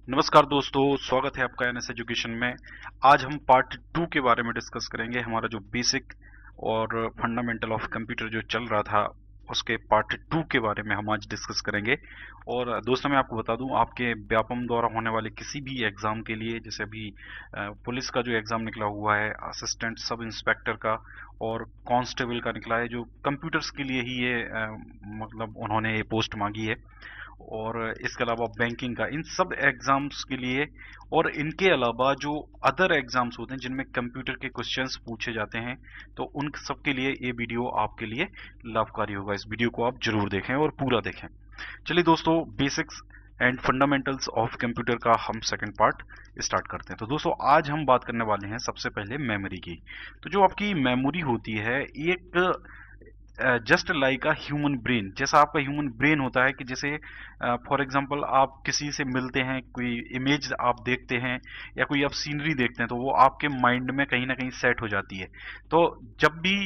नमस्कार दोस्तों, स्वागत है आपका एनएस एजुकेशन में। आज हम पार्ट 2 के बारे में डिस्कस करेंगे। हमारा जो बेसिक और फंडामेंटल ऑफ कंप्यूटर जो चल रहा था उसके पार्ट 2 के बारे में हम आज डिस्कस करेंगे। और दोस्तों मैं आपको बता दूं, आपके व्यापम द्वारा होने वाले किसी भी एग्जाम के लिए, जैसे अभी पुलिस का जो एग्जाम निकला हुआ है, असिस्टेंट सब इंस्पेक्टर का और कांस्टेबल का निकला है, जो कंप्यूटर्स के लिए ही ये मतलब उन्होंने ये पोस्ट मांगी है। और इसके अलावा बैंकिंग का, इन सब एग्जाम्स के लिए और इनके अलावा जो अदर एग्जाम्स होते हैं जिनमें कंप्यूटर के क्वेश्चंस पूछे जाते हैं, तो उन सब के लिए ये वीडियो आपके लिए लाभकारी होगा। इस वीडियो को आप जरूर देखें और पूरा देखें। चलिए दोस्तों, basics and fundamentals of computer का हम सेकंड पार्ट स्टार्ट करते हैं। तो दोस्तों आज हम बात करने वाले हैं सबसे पहले मेमोरी की। तो जो आपकी मेमोरी होती है, एक just like a human brain, जैसा आपका ह्यूमन ब्रेन होता है कि जैसे फॉर एग्जांपल आप किसी से मिलते हैं, कोई इमेज आप देखते हैं या कोई आप सीनरी देखते हैं, तो वो आपके माइंड में कहीं ना कहीं सेट हो जाती है। तो जब भी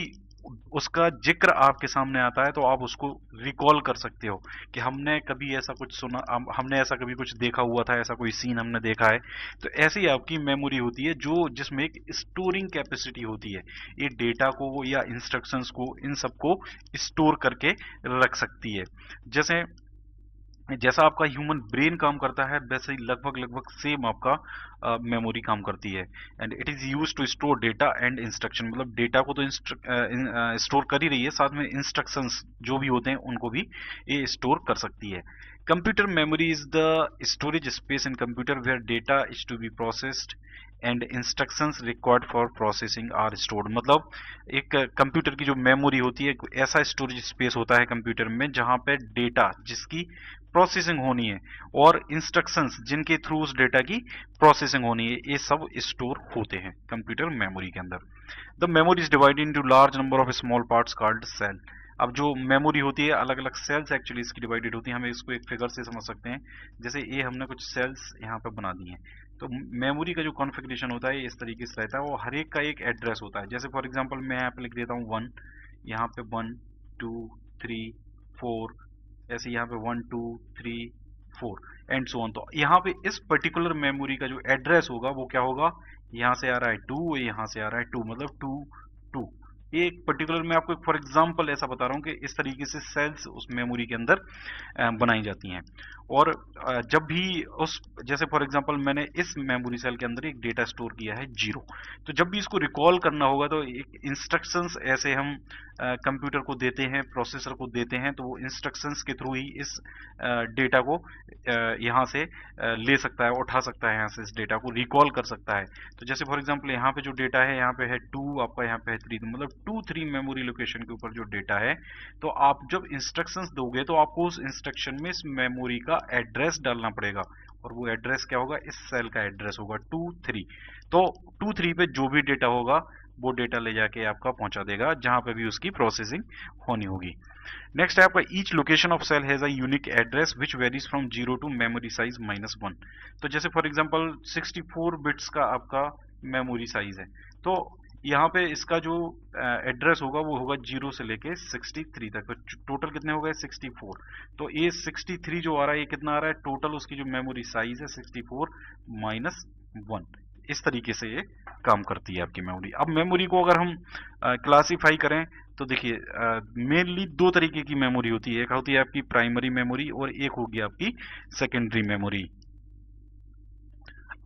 उसका जिक्र आपके सामने आता है तो आप उसको रिकॉल कर सकते हो कि हमने कभी ऐसा कुछ सुना, हमने ऐसा कभी कुछ देखा हुआ था, ऐसा कोई सीन हमने देखा है। तो ऐसी आपकी मेमोरी होती है जो जिसमें एक स्टोरिंग कैपेसिटी होती है। ये डेटा को या इंस्ट्रक्शंस को, इन सबको स्टोर करके रख सकती है। जैसे जैसा आपका ह्यूमन ब्रेन काम करता है, वैसे ही लगभग लगभग सेम आपका मेमोरी काम करती है। And it is use to store data and instruction, मतलब डेटा को तो स्टोर कर ही रही है, साथ में इंस्ट्रक्शंस जो भी होते हैं उनको भी ये स्टोर कर सकती है। Computer memory is the storage space in computer where data is to be processed and instructions required for processing are stored. मतलब एक कंप्यूटर की जो मेमोरी होती है, ऐसा स्टोरेज स्पेस होता है कंप्यूटर में जहां पे डेटा जिसकी प्रोसेसिंग होनी है और इंस्ट्रक्शंस जिनके थ्रू उस डेटा की प्रोसेसिंग होनी है, ये सब स्टोर होते हैं कंप्यूटर मेमोरी के अंदर। The memory is divided into large number of small parts called cell. अब जो मेमोरी होती है, अलग अलग सेल्स एक्चुअली इसकी डिवाइडेड होती है। हम इसको एक फिगर से समझ सकते हैं। जैसे ये हमने कुछ सेल्स यहाँ पे बना दी हैं, तो मेमोरी का जो कॉन्फ़िगरेशन होता है इस तरीके से रहता है। वो हर एक का एक एड्रेस होता है। जैसे फॉर एग्जांपल मैं यहाँ पे लिख देता हूँ 1, यहाँ पे 1 2 3 4, ऐसे यहाँ पे 1 2 3 4 एंड सो ऑन। तो यहाँ पे इस पर्टिकुलर मेमोरी का जो एड्रेस होगा वो क्या होगा, यहाँ से आ रहा है 2, यहाँ से आ रहा है 2, मतलब 2 2। ये एक पर्टिकुलर, मैं आपको फॉर एग्जांपल ऐसा बता रहा हूँ कि इस तरीके से सेल्स उस मेमोरी के अंदर बनाई जाती हैं। और जब भी उस, जैसे फॉर एग्जांपल मैंने इस मेमोरी सेल के अंदर एक डेटा स्टोर किया है 0, तो जब भी इसको रिकॉल करना होगा तो एक इंस्ट्रक्शंस ऐसे हम कंप्यूटर को देते हैं, प्रोसेसर को देते हैं, तो वो इंस्ट्रक्शंस के थ्रू ही इस डेटा को यहाँ से ले सकता है, उठा सकता है, यहाँ से इस डेटा को रिकॉल कर सकता है। तो जैसे फॉर एग्जांपल यहाँ पे जो डेटा है, यहाँ पे है 2, आपका यहाँ पे है 3, तो मतलब 2 3 मेमोरी लोकेशन के ऊपर जो डेटा है, तो आप जब इंस्ट्रक्शंस दोगे तो आपको उस इंस्ट्रक्शन में इस मेमोरी का एड्रेस डालना पड़ेगा। और वो एड्रेस क्या होगा, इस सेल का एड्रेस होगा 2 3। तो 2 3 पे जो भी डेटा होगा वो डेटा ले जाके आपका पहुंचा देगा जहां पे भी उसकी प्रोसेसिंग होनी होगी। नेक्स्ट है आपका, each location of cell has a unique address which varies from 0 to memory size -1। तो जैसे फॉर एग्जांपल 64 बिट्स का आपका मेमोरी साइज है, तो यहाँ पे इसका जो एड्रेस होगा वो होगा 0 से लेके 63 तक। तो टोटल कितने हो गए, 64। तो ये 63 जो आ रहा है, ये कितना आ रहा है टोटल, उसकी जो मेमोरी साइज है 64 -1। इस तरीके से ये काम करती है आपकी मेमोरी। अब मेमोरी को अगर हम क्लासिफाई करें तो देखिए, मेनली दो तरीके की मेमोरी होती है। एक होती है आपकी प्राइमरी मेमोरी और एक होगी आपकी सेकेंडरी मेमोरी।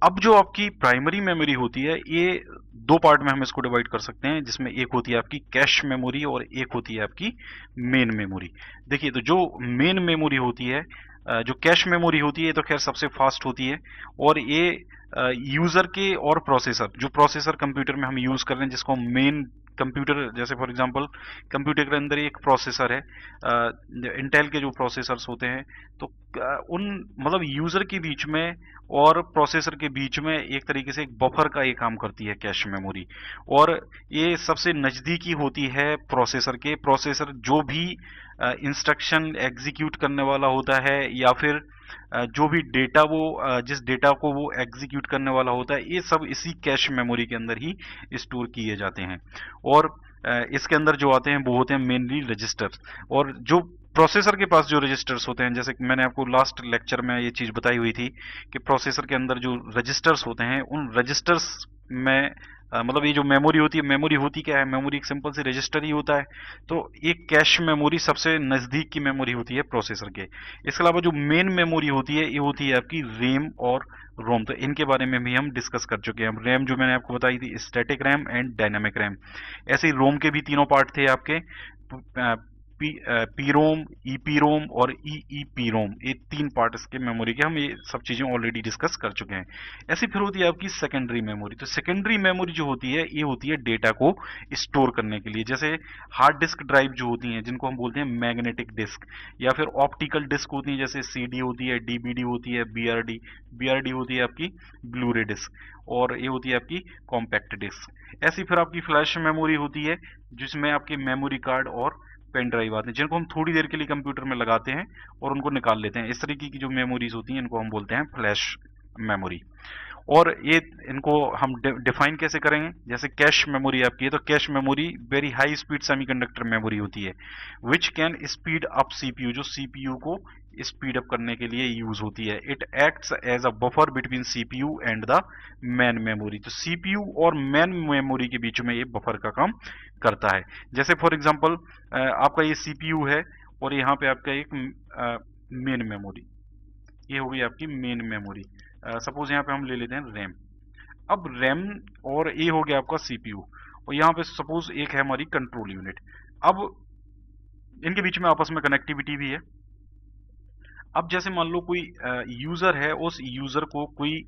अब जो आपकी प्राइमरी मेमोरी होती है, ये दो पार्ट में हम इसको डिवाइड कर सकते हैं, जिसमें एक होती है आपकी कैश मेमोरी और एक होती है आपकी मेन मेमोरी। देखिए, तो जो मेन मेमोरी होती है, जो कैश मेमोरी होती है, तो खैर सबसे फास्ट होती है। और ये यूजर के और प्रोसेसर, जो प्रोसेसर कंप्यूटर में हम यूज कर रहे हैं, जिसको मेन कंप्यूटर, जैसे फॉर एग्जांपल कंप्यूटर के अंदर एक प्रोसेसर है, इंटेल के जो प्रोसेसर्स होते हैं, तो उन मतलब यूजर के बीच में और प्रोसेसर के बीच में एक तरीके से एक बफर का ये काम करती है कैश मेमोरी। और ये सबसे नजदीकी होती है प्रोसेसर के। प्रोसेसर जो भी इंस्ट्रक्शन एग्जीक्यूट करने वाला होता है या फिर जो भी डेटा वो जिस डेटा को वो एग्जीक्यूट करने वाला होता है, ये सब इसी कैश मेमोरी के अंदर ही स्टोर किए जाते हैं। और इसके अंदर जो आते हैं वो होते हैं मेनली रजिस्टर। और जो प्रोसेसर के पास जो रजिस्टर्स होते हैं, जैसे कि मैंने आपको लास्ट लेक्चर में ये चीज बताई हुई थी कि प्रोसेसर के अंदर जो रजिस्टर्स होते हैं, उन रजिस्टर्स में मतलब ये जो मेमोरी होती है, मेमोरी होती क्या है, मेमोरी एक सिंपल सी रजिस्टर ही होता है। तो एक कैश मेमोरी सबसे नजदीक की मेमोरी होती है प्रोसेसर के। इसके अलावा जो मेन मेमोरी होती है, ये होती है आपकी रैम और रोम। तो इनके बारे में भी हम डिस्कस कर चुके हैं। रैम जो मैंने आपको बताई थी, static RAM and dynamic RAM. ऐसे ही रोम के भी तीनों पार्ट थे आपके, पी रोम, ईपी रोम और ईईपी रोम। ये तीन पार्ट इसके मेमोरी के, हम ये सब चीजें ऑलरेडी डिस्कस कर चुके हैं। ऐसी फिर होती है आपकी सेकेंडरी मेमोरी। तो सेकेंडरी मेमोरी जो होती है, ये होती है डेटा को स्टोर करने के लिए। जैसे हार्ड डिस्क ड्राइव जो होती हैं, जिनको हम बोलते हैं मैग्नेटिक डिस्क, या फिर ऑप्टिकल डिस्क होती है, जैसे सीडी होती है, डीवीडी होती है, बीआरडी। बीआरडी होती है आपकी ब्लूरे डिस्क, और ये होती है आपकी कॉम्पैक्ट डिस्क। ऐसी फिर आपकी फ्लैश मेमोरी होती है, जिसमें आपके मेमोरी कार्ड और पेन ड्राइव आते हैं, जिनको हम थोड़ी देर के लिए कंप्यूटर में लगाते हैं और उनको निकाल लेते हैं। इस तरीके की जो मेमोरीज होती हैं, इनको हम बोलते हैं फ्लैश मेमोरी। और ये इनको हम डिफाइन कैसे करेंगे? जैसे कैश मेमोरी आपकी है, तो cache memory very high speed semiconductor memory होती है, which can speed up CPU, जो सीपीयू को स्पीड अप करने के लिए यूज होती है। It acts as a buffer between CPU and the main memory. तो सीपीयू और मैन मेमोरी के बीच में ये बफर का काम करता है। जैसे फॉर एग्जांपल आपका ये सीपीयू है, और यहाँ पे आपका एक मेन मेमोरी, ये हो गई आपकी मेन मेमोरी। सपोज यहाँ पे हम ले लेते हैं रैम। अब रैम और ये हो गया आपका सीपीयू, और यहाँ पे सपोज एक है हमारी कंट्रोल यूनिट। अब इनके बीच में आपस में कनेक्टिविटी भी है। अब जैसे मान लो कोई यूजर है, उस यूजर को कोई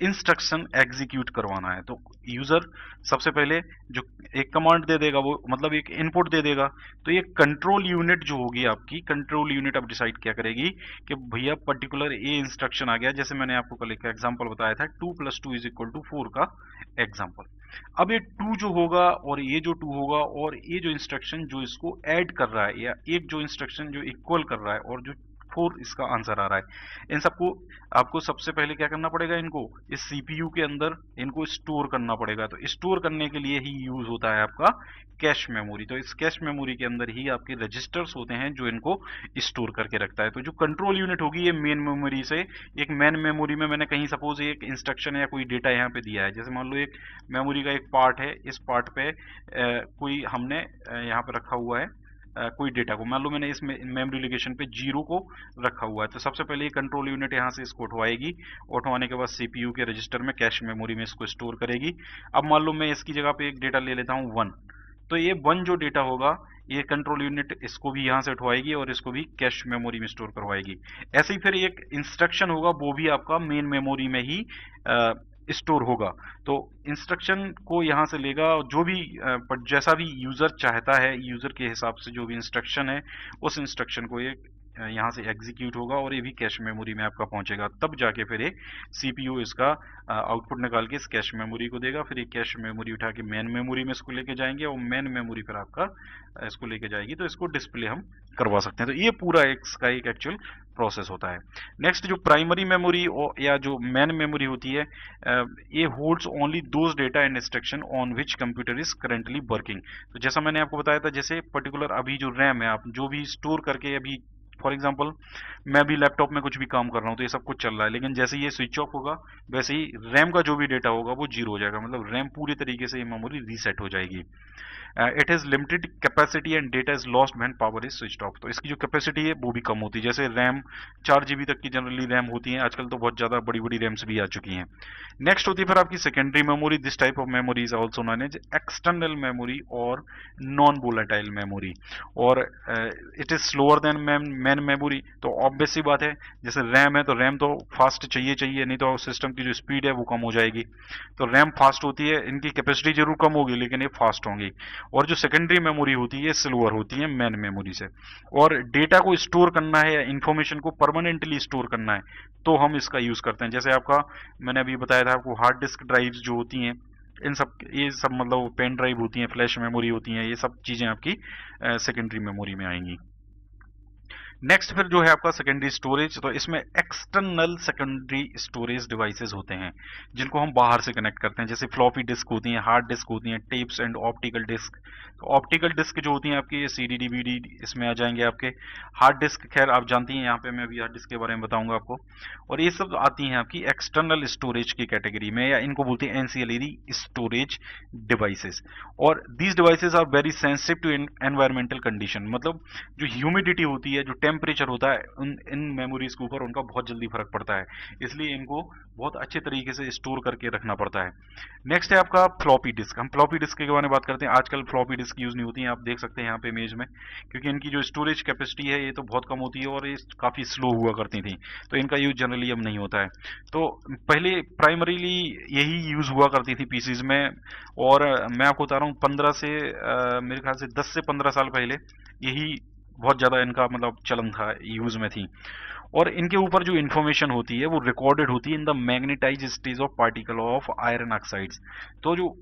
इंस्ट्रक्शन एग्जीक्यूट करवाना है, तो यूजर सबसे पहले जो एक कमांड दे देगा, वो मतलब एक इनपुट दे देगा। तो ये कंट्रोल यूनिट जो होगी आपकी, कंट्रोल यूनिट अब डिसाइड क्या करेगी कि भैया पर्टिकुलर ये इंस्ट्रक्शन आ गया। जैसे मैंने आपको कल एक एग्जांपल बताया था, 2 + 2 = 4 का एग्जांपल। अब ये 2 जो होगा और ये जो 2 होगा, और ये जो इंस्ट्रक्शन जो इसको ऐड कर रहा है, या एक जो इंस्ट्रक्शन जो इक्वल कर रहा है, और जो 4 इसका आंसर आ रहा है, इन सबको आपको सबसे पहले क्या करना पड़ेगा, इनको इस सीपीयू के अंदर इनको स्टोर करना पड़ेगा। तो स्टोर करने के लिए ही यूज होता है आपका कैश मेमोरी। तो इस कैश मेमोरी के अंदर ही आपके रजिस्टर्स होते हैं जो इनको स्टोर करके रखता है। तो जो कंट्रोल यूनिट होगी, ये मेन मेमोरी से, एक मेन मेमोरी में मैंने कहीं सपोज एक इंस्ट्रक्शन या कोई डेटा यहाँ पे दिया है। जैसे मान लो एक मेमोरी का एक पार्ट है, इस पार्ट पे कोई हमने यहाँ पे रखा हुआ है कोई डेटा को। मान लो मैंने इस मेमोरी लोकेशन पे 0 को रखा हुआ है, तो सबसे पहले ये कंट्रोल यूनिट यहाँ से इसको उठवाएगी। उठवाने के बाद सीपीयू के रजिस्टर में कैश मेमोरी में इसको स्टोर करेगी। अब मान लो मैं इसकी जगह पे एक डेटा ले लेता हूँ 1, तो ये 1 जो डेटा होगा, ये कंट्रोल यूनिट इसको भी यहाँ से उठवाएगी और इसको भी कैश मेमोरी में स्टोर करवाएगी। ऐसे ही फिर एक इंस्ट्रक्शन होगा, वो भी आपका मेन मेमोरी में ही स्टोर होगा। तो इंस्ट्रक्शन को यहाँ से लेगा, जो भी जैसा भी यूजर चाहता है, यूजर के हिसाब से जो भी इंस्ट्रक्शन है, उस इंस्ट्रक्शन को ये यहाँ से एग्जीक्यूट होगा, और ये भी कैश मेमोरी में आपका पहुंचेगा। तब जाके फिर एक सीपीयू इसका आउटपुट निकाल के इस कैश मेमोरी को देगा। फिर ये कैश मेमोरी उठा के मेन मेमोरी में इसको लेके जाएंगे, और मेन मेमोरी फिर आपका इसको लेके जाएगी, तो इसको डिस्प्ले हम करवा सकते हैं। तो ये पूरा इसका एक एक्चुअल प्रोसेस होता है। नेक्स्ट जो प्राइमरी मेमोरी या जो मेन मेमोरी होती है, ये holds only those data and instruction on which computer is currently working. तो जैसा मैंने आपको बताया था, जैसे पर्टिकुलर अभी जो रैम है, आप जो भी स्टोर करके, अभी फॉर एग्जाम्पल मैं भी लैपटॉप में कुछ भी काम कर रहा हूँ, तो ये सब कुछ चल रहा है, लेकिन जैसे ये स्विच ऑफ होगा, वैसे ही रैम का जो भी डेटा होगा वो 0 हो जाएगा। मतलब रैम पूरी तरीके से ये मेमोरी रीसेट हो जाएगी। It has limited capacity and data is lost when power is switched off. तो इसकी जो कैपेसिटी है वो भी कम होती है। जैसे रैम 4 GB तक की जनरली रैम होती है, आजकल तो बहुत ज्यादा बड़ी बड़ी रैम्स भी आ चुकी हैं। नेक्स्ट होती है फिर आपकी secondary memory. This type of memory is also known as external memory और नॉन वोलेटाइल मेमोरी, और it is slower than main memory. तो ऑब्वियस सी बात है, जैसे रैम है, तो रैम तो फास्ट चाहिए, नहीं तो सिस्टम की जो स्पीड है वो कम हो जाएगी। तो रैम फास्ट होती है, इनकी कैपेसिटी जरूर कम होगी, लेकिन ये फास्ट होंगी। और जो सेकेंडरी मेमोरी होती है, स्लोअर होती है मेन मेमोरी से। और डेटा को स्टोर करना है या इंफॉर्मेशन को परमानेंटली स्टोर करना है, तो हम इसका यूज करते हैं। जैसे आपका मैंने अभी बताया था आपको, हार्ड डिस्क ड्राइव्स जो होती हैं, इन सब, ये सब मतलब पेन ड्राइव होती हैं, फ्लैश मेमोरी होती हैं, ये सब चीजें आपकी सेकेंडरी मेमोरी में आएंगी। नेक्स्ट फिर जो है आपका सेकेंडरी स्टोरेज, तो इसमें एक्सटर्नल सेकेंडरी स्टोरेज डिवाइसेस होते हैं जिनको हम बाहर से कनेक्ट करते हैं, जैसे फ्लॉपी डिस्क होती हैं, हार्ड डिस्क होती हैं, टेप्स एंड ऑप्टिकल डिस्क। तो ऑप्टिकल डिस्क जो होती हैं आपकी, ये सीडी डीवीडी इसमें आ जाएंगे आपके। हार्ड डिस्क खैर आप जानती हैं, यहाँ पे मैं अभी हार्ड डिस्क के बारे में बताऊंगा आपको। और ये सब आती हैं आपकी एक्सटर्नल स्टोरेज की कैटेगरी में, या इनको बोलते हैं एनसीएलईडी स्टोरेज डिवाइसेस। और these devices are very sensitive to environmental condition, मतलब जो ह्यूमिडिटी होती है, जो टेम्परेचर होता है, इन मेमोरीज के ऊपर उनका बहुत जल्दी फर्क पड़ता है, इसलिए इनको बहुत अच्छे तरीके से स्टोर करके रखना पड़ता है। नेक्स्ट है आपका फ्लॉपी डिस्क। हम फ्लॉपी डिस्क के बारे में बात करते हैं। आजकल फ्लॉपी डिस्क यूज नहीं होती हैं, आप देख सकते हैं यहाँ पे इमेज में, क्योंकि इनकी जो स्टोरेज कैपेसिटी है ये तो बहुत कम होती है और ये काफी स्लो हुआ करती थी, तो इनका यूज जनरली अब नहीं होता है। तो पहले प्राइमरीली यही यूज हुआ करती थी पीसीज में, और मैं आपको बता रहा हूँ 15 से मेरे ख्याल से 10 से 15 साल पहले यही बहुत ज्यादा इनका मतलब चलन था, यूज में थी। और इनके ऊपर जो इन्फॉर्मेशन होती है वो रिकॉर्डेड होती है in the magnetise stage of particle of iron oxides. तो जो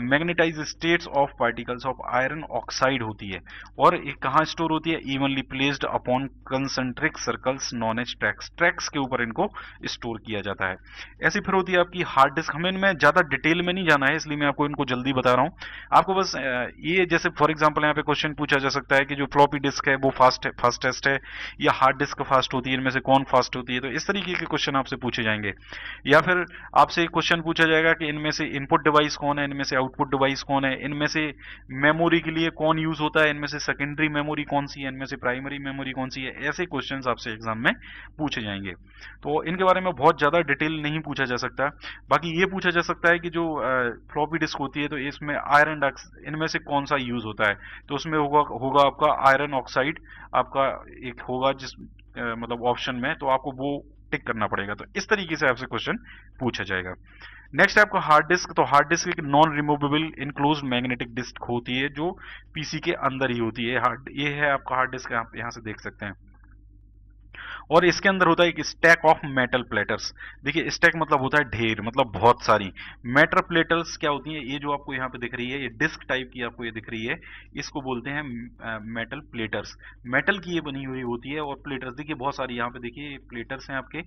magnetise states of particles of iron oxide होती है, और ये कहाँ स्टोर होती है, evenly placed upon concentric circles known as tracks. Tracks के ऊपर इनको स्टोर किया जाता है। ऐसी फिर होती है आपकी हार्ड डिस्क। हमें इनमें ज्यादा डिटेल में नहीं जाना है, इसलिए मैं आपको इनको जल्दी बता रहा हूँ। आपको बस ये जैसे फॉर एग्जाम्पल यहाँ पे क्वेश्चन पूछा जा सकता है कि जो फ्लॉपी डिस्क है वो फास्टेस्ट है या हार्ड डिस्क फास्ट होती है, इनमें से कौन फास्ट होती है, तो इस तरीके के क्वेश्चन आपसे पूछे जाएंगे। या फिर आपसे क्वेश्चन पूछा जाएगा कि इनमें से इनपुट डिवाइस कौन है, इनमें से आउटपुट डिवाइस कौन है, इनमें से मेमोरी के लिए कौन यूज होता है, इनमें से सेकेंडरी मेमोरी कौन सी है, इनमें से प्राइमरी मेमोरी कौन सी है। ऐसे क्वेश्चन आपसे एग्जाम में पूछे जाएंगे, तो इनके बारे में बहुत ज्यादा डिटेल नहीं पूछा जा सकता। बाकी ये पूछा जा सकता है कि जो फ्लॉपी डिस्क होती है तो इसमें आयरन इनमें से कौन सा यूज होता है, तो उसमें होगा होगा आपका आयरन ऑक्साइड, आपका एक होगा जिस मतलब ऑप्शन में, तो आपको वो टिक करना पड़ेगा। तो इस तरीके से आपसे क्वेश्चन पूछा जाएगा। नेक्स्ट है आपका हार्ड डिस्क। तो हार्ड डिस्क एक non removable enclosed magnetic disk होती है जो पीसी के अंदर ही होती है। ये है आपका हार्ड डिस्क, आप यहाँ से देख सकते हैं। और इसके अंदर होता है एक स्टैक ऑफ मेटल प्लेटर्स। देखिए स्टैक मतलब होता है ढेर, मतलब बहुत सारी। मेटल प्लेटर्स क्या होती हैं, ये जो आपको यहाँ पे दिख रही है, ये डिस्क टाइप की आपको ये दिख रही है, इसको बोलते हैं मेटल प्लेटर्स। मेटल की ये बनी हुई होती है। और प्लेटर्स देखिए बहुत सारी यहाँ पे देखिए प्लेटर्स हैं आपके,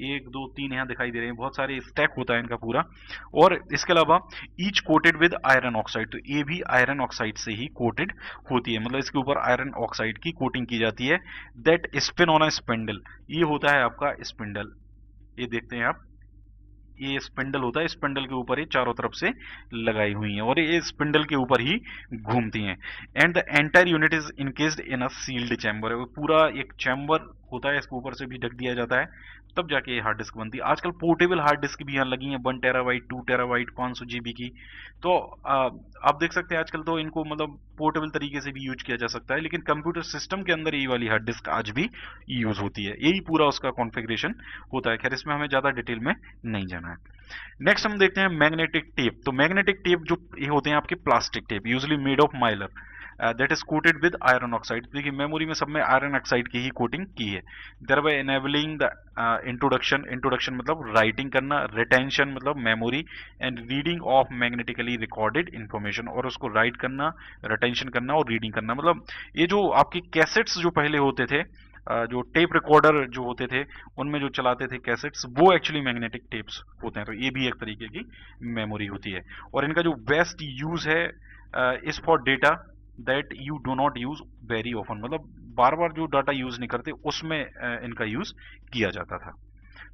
1 2 3 यहाँ दिखाई दे रहे हैं, बहुत सारे स्टैक होता है इनका पूरा। और इसके अलावा each coated with iron oxide, तो ये भी आयरन ऑक्साइड से ही कोटेड होती है, मतलब इसके ऊपर आयरन ऑक्साइड की कोटिंग की जाती है। That spin on a spindle, ये होता है आपका स्पिंडल। ये देखते हैं आप, ये स्पिंडल होता है, स्पिंडल के ऊपर ये चारों तरफ से लगाई हुई हैं और ये स्पिंडल के ऊपर ही घूमती हैं। And the entire unit is encased in a sealed chamber, पूरा एक चैम्बर होता है, इसके ऊपर से भी ढक दिया जाता है, तब जाके ये हार्ड डिस्क बनती है। आजकल पोर्टेबल हार्ड डिस्क भी यहाँ लगी हैं, 1 टेराबाइट 2 टेराबाइट 500 जीबी की। तो आप देख सकते हैं आजकल तो इनको मतलब पोर्टेबल तरीके से भी यूज किया जा सकता है, लेकिन कंप्यूटर सिस्टम के अंदर ये वाली हार्ड डिस्क आज भी यूज होती है। यही पूरा उसका कॉन्फ़िगरेशन होता है। खैर इसमें हमें ज्यादा डिटेल में नहीं जाना है। नेक्स्ट हम देखते हैं मैग्नेटिक टेप। तो मैग्नेटिक टेप जो ये होते हैं आपके plastic tape, usually made of Mylar, that is coated with iron oxide. देखिए मेमोरी में सब में आयरन ऑक्साइड की ही कोटिंग की है। Thereby enabling the introduction मतलब राइटिंग करना, रिटेंशन मतलब memory, and reading of magnetically recorded information, और उसको राइट करना, रिटेंशन करना और रीडिंग करना। मतलब ये जो आपके कैसेट्स जो पहले होते थे, जो टेप रिकॉर्डर जो होते थे उनमें जो चलाते थे कैसेट्स, वो एक्चुअली मैग्नेटिक टेप्स होते हैं। तो ये भी एक तरीके की मेमोरी होती है। और इनका जो बेस्ट यूज है is for data that you do not use very often, मतलब बार बार जो डाटा यूज नहीं करते उसमें इनका यूज किया जाता था।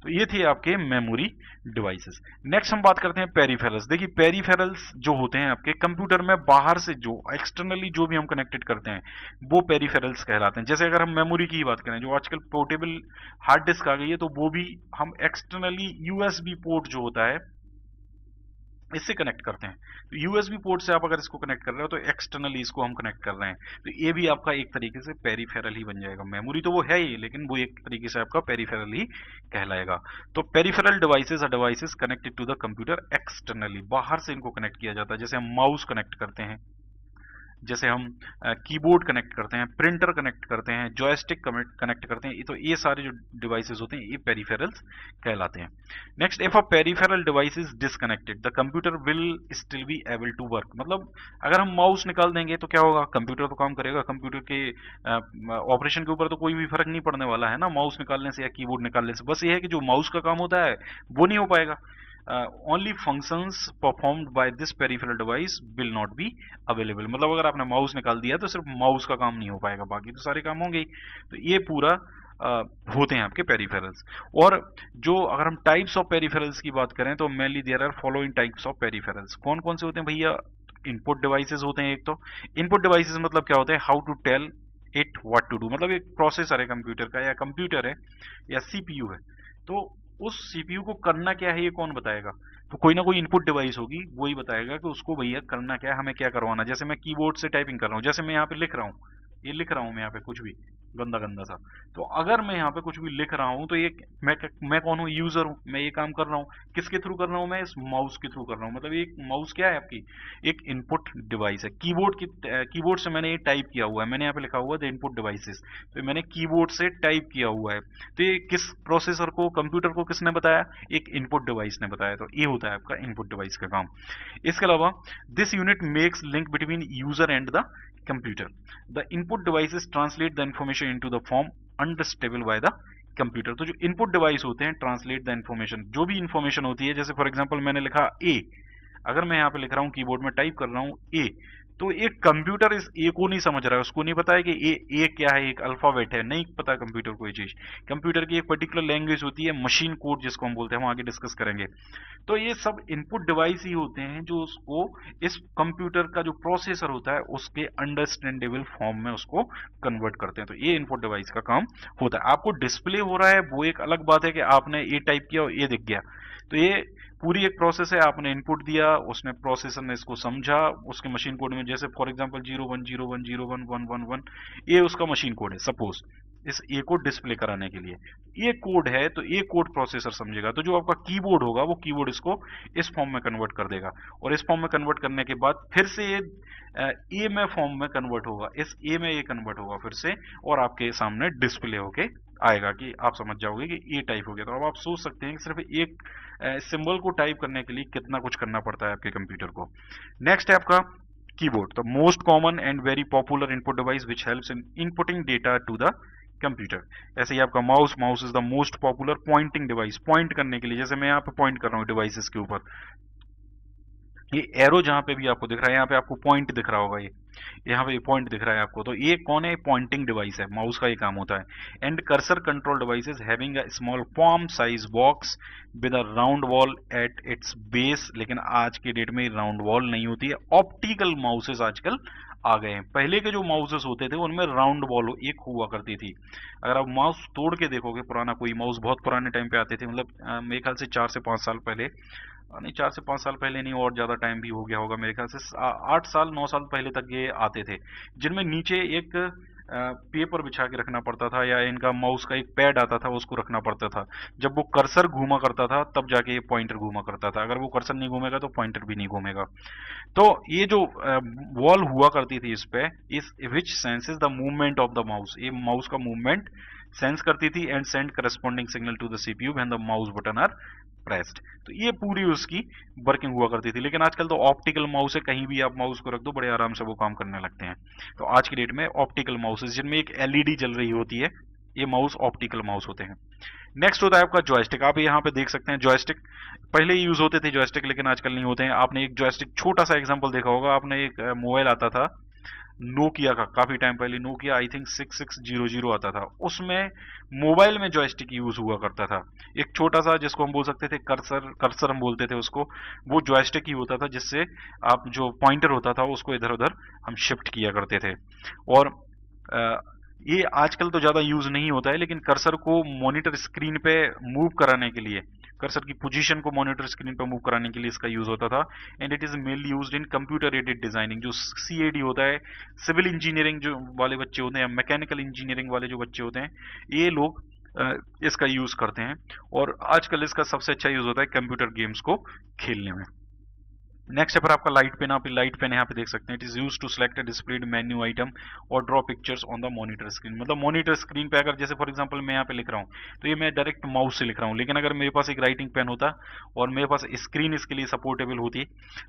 तो ये थे आपके मेमोरी डिवाइसेस। नेक्स्ट हम बात करते हैं पेरिफेरल्स। देखिए पेरिफेरल्स जो होते हैं आपके कंप्यूटर में बाहर से जो एक्सटर्नली जो भी हम कनेक्टेड करते हैं वो पेरिफेरल्स कहलाते हैं। जैसे अगर हम मेमोरी की बात करें, जो आजकल पोर्टेबल हार्ड डिस्क आ गई है, तो वो भी हम एक्सटर्नली यूएसबी पोर्ट जो होता है इससे कनेक्ट करते हैं। तो यूएसबी पोर्ट से आप अगर इसको कनेक्ट कर रहे हो तो एक्सटर्नली इसको हम कनेक्ट कर रहे हैं, तो ये भी आपका एक तरीके से पेरिफेरल ही बन जाएगा। मेमोरी तो वो है ही, लेकिन वो एक तरीके से आपका पेरिफेरल ही कहलाएगा। तो peripheral devices are devices connected to the computer externally, बाहर से इनको कनेक्ट किया जाता है, जैसे हम माउस कनेक्ट करते हैं। जैसे हम कीबोर्ड कनेक्ट करते हैं, प्रिंटर कनेक्ट करते हैं, जॉयस्टिक कनेक्ट करते हैं, तो ये सारे जो डिवाइसेस होते हैं ये पेरिफेरल्स कहलाते हैं। Next, if a peripheral device is disconnected the computer will still be able to work. मतलब अगर हम माउस निकाल देंगे तो क्या होगा, कंप्यूटर तो काम करेगा, कंप्यूटर के ऑपरेशन के ऊपर तो कोई भी फर्क नहीं पड़ने वाला है ना माउस निकालने से या कीबोर्ड निकालने से। बस ये है कि जो माउस का काम होता है वो नहीं हो पाएगा। Only functions performed by this peripheral device will not be available. मतलब अगर आपने माउस निकाल दिया तो सिर्फ माउस का काम नहीं हो पाएगा, बाकी तो सारे काम होंगे ही। तो ये पूरा होते हैं आपके पेरिफेरल्स। और जो अगर हम टाइप्स ऑफ पेरिफेरल्स की बात करें तो mainly there are following types of peripherals. कौन कौन से होते हैं भैया? इनपुट डिवाइसेस होते हैं एक तो। इनपुट डिवाइसेस मतलब क्या होता है, how to tell it what to do. मतलब एक प्रोसेसर है कंप्यूटर का, या कंप्यूटर है या सीपीयू है, तो उस सीपीयू को करना क्या है ये कौन बताएगा? तो कोई ना कोई इनपुट डिवाइस होगी, वही बताएगा कि उसको भैया करना क्या है, हमें क्या करवाना। जैसे मैं कीबोर्ड से टाइपिंग कर रहा हूँ, जैसे मैं यहाँ पे लिख रहा हूँ, ये लिख रहा हूँ मैं यहाँ पे कुछ भी गंदा गंदा सा, तो अगर मैं यहाँ पे कुछ भी लिख रहा हूँ तो ये मैं कौन हूँ? यूजर हूँ। मैं ये काम कर रहा हूँ किसके थ्रू कर रहा हूँ? मैं इस माउस के थ्रू कर रहा हूँ। मतलब एक माउस क्या है आपकी? एक इनपुट डिवाइस है। कीबोर्ड से मैंने ये टाइप किया हुआ है, मैंने यहाँ पे लिखा हुआ है द इनपुट डिवाइसेस, तो मैंने कीबोर्ड से टाइप किया हुआ है। तो ये किस प्रोसेसर को, कंप्यूटर को किसने बताया? एक इनपुट डिवाइस ने बताया। तो ये होता है आपका इनपुट डिवाइस का काम। इसके अलावा this unit makes link between user and the computer. The input devices translate the information into the form understandable by the computer. तो जो input device होते हैं translate the information, जो भी information होती है, जैसे for example मैंने लिखा A, अगर मैं यहाँ पे लिख रहा हूँ कीबोर्ड में टाइप कर रहा हूँ A, तो एक कंप्यूटर इस ए को नहीं समझ रहा है, उसको नहीं पता है कि ए क्या है, एक अल्फाबेट है, नहीं पता कंप्यूटर को ये चीज। कंप्यूटर की एक पर्टिकुलर लैंग्वेज होती है, मशीन कोड जिसको हम बोलते हैं, हम आगे डिस्कस करेंगे। तो ये सब इनपुट डिवाइस ही होते हैं जो उसको इस कंप्यूटर का जो प्रोसेसर होता है उसके अंडरस्टैंडेबल फॉर्म में उसको कन्वर्ट करते हैं। तो ये इनपुट डिवाइस का काम होता है। आपको डिस्प्ले हो रहा है वो एक अलग बात है कि आपने ये टाइप किया और ये दिख गया, तो ये पूरी एक प्रोसेस है। आपने इनपुट दिया, उसने प्रोसेसर ने इसको समझा, उसके मशीन कोड में, जैसे फॉर एग्जांपल 0101011111 ये उसका मशीन कोड है सपोज, इस ए को डिस्प्ले कराने के लिए ये कोड है, तो ये कोड प्रोसेसर समझेगा। तो जो आपका कीबोर्ड होगा वो कीबोर्ड इसको इस फॉर्म में कन्वर्ट कर देगा, और इस फॉर्म में कन्वर्ट करने के बाद फिर से ये ए में फॉर्म में कन्वर्ट होगा, इस ए में ये कन्वर्ट होगा फिर से, और आपके सामने डिस्प्ले होके आएगा कि आप समझ जाओगे कि ये टाइप हो गया। तो अब आप सोच सकते हैं कि सिर्फ एक सिंबल को टाइप करने के लिए कितना कुछ करना पड़ता है आपके कंप्यूटर को। नेक्स्ट है आपका keyboard, the most common and very popular input device which helps in inputting data to the computer. ऐसे ही आपका mouse is the most popular pointing device, point करने के लिए। जैसे मैं यहाँ पे पॉइंट कर रहा हूँ डिवाइसेस के ऊपर, ये एरो जहां पे भी आपको दिख रहा है, यहाँ पे आपको पॉइंट दिख रहा होगा, ये यहाँ पे पॉइंट दिख रहा है आपको, तो ये कौन है? पॉइंटिंग डिवाइस है, माउस का ये काम होता है। And cursor control devices having a small palm size box with a round wall at its base. लेकिन आज के डेट में राउंड वॉल नहीं होती है, ऑप्टिकल माउसेस आजकल आ गए हैं। पहले के जो माउसेस होते थे उनमें राउंड वॉल एक हुआ करती थी। अगर आप माउस तोड़ के देखोगे, पुराना कोई माउस, बहुत पुराने टाइम पे आते थे, मतलब मेरे ख्याल से 4 से 5 साल पहले, नहीं 4 से 5 साल पहले नहीं, और ज़्यादा टाइम भी हो गया होगा, मेरे ख्याल से 8 साल 9 साल पहले तक ये आते थे, जिनमें नीचे एक पेपर बिछा के रखना पड़ता था, या इनका माउस का एक पैड आता था उसको रखना पड़ता था। जब वो कर्सर घूमा करता था तब जाके ये पॉइंटर घूमा करता था, अगर वो कर्सर नहीं घूमेगा तो पॉइंटर भी नहीं घूमेगा। तो ये जो वॉल हुआ करती थी इस पे, इस which senses the movement of the mouse, ये माउस का मूवमेंट सेंस करती थी and send corresponding signal to the CPU when the mouse button are pressed. तो ये पूरी उसकी वर्किंग हुआ करती थी। लेकिन आजकल तो ऑप्टिकल माउस है, कहीं भी आप माउस को रख दो बड़े आराम से वो काम करने लगते हैं। तो आज की डेट में ऑप्टिकल माउस जिनमें एक एलईडी जल रही होती है, ये माउस ऑप्टिकल माउस होते हैं। नेक्स्ट होता है आपका जॉयस्टिक। आप यहाँ पे देख सकते हैं जॉयस्टिक, पहले यूज होते थे जॉयस्टिक, लेकिन आजकल नहीं होते हैं। आपने एक जॉयस्टिक छोटा सा एग्जांपल देखा होगा, आपने एक मोबाइल आता था नोकिया का, काफी टाइम पहले नोकिया आई थिंक 6600 आता था, उसमें मोबाइल में जॉयस्टिक यूज हुआ करता था। एक छोटा सा, जिसको हम बोल सकते थे कर्सर हम बोलते थे उसको, वो जॉयस्टिक ही होता था, जिससे आप जो पॉइंटर होता था उसको इधर उधर हम शिफ्ट किया करते थे। और ये आजकल तो ज्यादा यूज नहीं होता है, लेकिन कर्सर को मॉनिटर स्क्रीन पे मूव कराने के लिए, कर्सर की पोजीशन को मॉनिटर स्क्रीन पे मूव कराने के लिए इसका यूज होता था। And it is mainly used in computer aided designing, जो सीएडी होता है, सिविल इंजीनियरिंग जो वाले बच्चे होते हैं, मैकेनिकल इंजीनियरिंग वाले जो बच्चे होते हैं, ये लोग इसका यूज करते हैं। और आजकल इसका सबसे अच्छा यूज होता है कंप्यूटर गेम्स को खेलने में। नेक्स्ट है पर आपका लाइट पेन, आप लाइट पेन यहाँ पे देख सकते हैं। It is use to select displayed menu item और draw pictures on the monitor screen. मतलब मॉनिटर स्क्रीन पे अगर जैसे फॉर एग्जांपल मैं यहाँ पे लिख रहा हूँ तो ये मैं डायरेक्ट माउस से लिख रहा हूँ, लेकिन अगर मेरे पास एक राइटिंग पेन होता और मेरे पास स्क्रीन इसके लिए सपोर्टेबल होती,